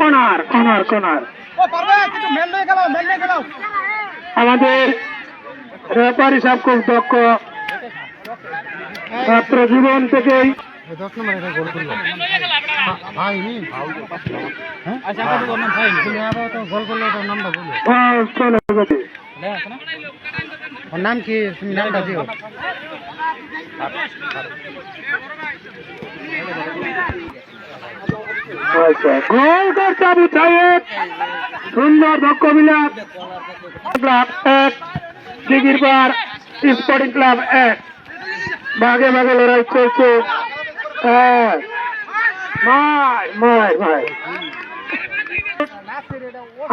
Corner corner corner আমাদের referee সাহেব খুব দক্ষ, ছাত্র জীবন থেকেই চলে গেছে। নাম কি? তুমি নামটা দিও। গোল করছে আবু সাহেব, সুন্দর দক্ষ বিলাস। ক্লাব 1 দিঘির পার স্পোর্টিং ক্লাব 1, ভাগে ভাগে লড়াই চলছে।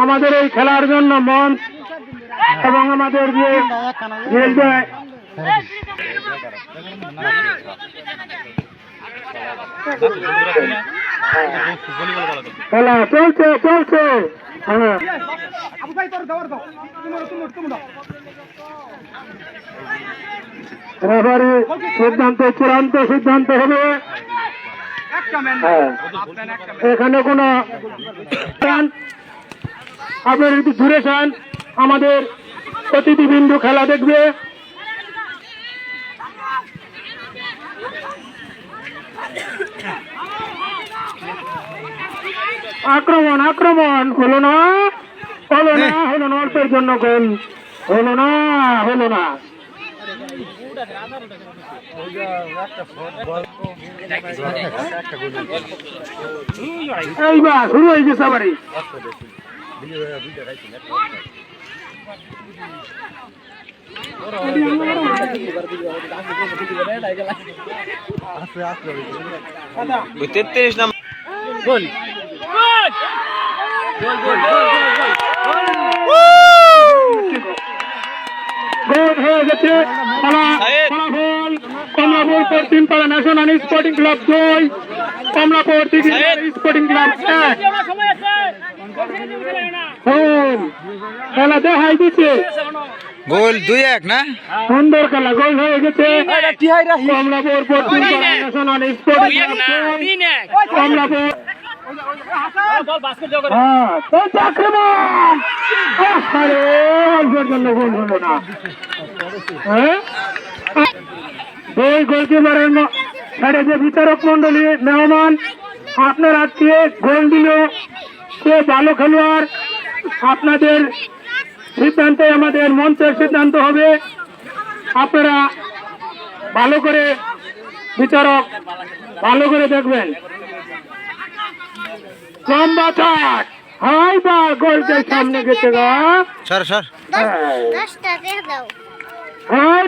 আমাদের এই খেলার জন্য মঞ্চ এবং আমাদের যে রেলওয়ে খেলা চলছে চলছে। রেফারি সিদ্ধান্ত চূড়ান্ত সিদ্ধান্ত হবে। এখানে কোন আপনার একটু দূরে যান, আমাদের প্রতিবিন্দু খেলা দেখবে। আক্রমণ আক্রমণ হলো না হলো না হলো না, অল্পের জন্য গোল হলো না হলো না। এইবার শুরু হয়ে গেছে আবারই। গোল হয়ে গেছে। ফলাফল Kamalapur Paschimpara national sporting club 2, Kamalapur sporting club 1। খেলা দেখাই দিচ্ছে, গোল 2-1 না? সুন্দর খেলা, গোল হয়ে গেছে। Kamalapur Paschimpara national sporting club 2, Kamalapur জন্য গোল হলো না। এই গোলকিপারের সাইডে যে বিচারক মন্ডলী মেহমান, আপনার আজকে গোল দিল সে ভালো খেলোয়াড়, আপনাদের সিদ্ধান্তে আমাদের মঞ্চের সিদ্ধান্ত হবে। আপনারা ভালো করে বিচারক ভালো করে দেখবেন। লম্বা চাট, হাই বা গোলকে সামনে গেছে গা। সর সর। হ্যাঁ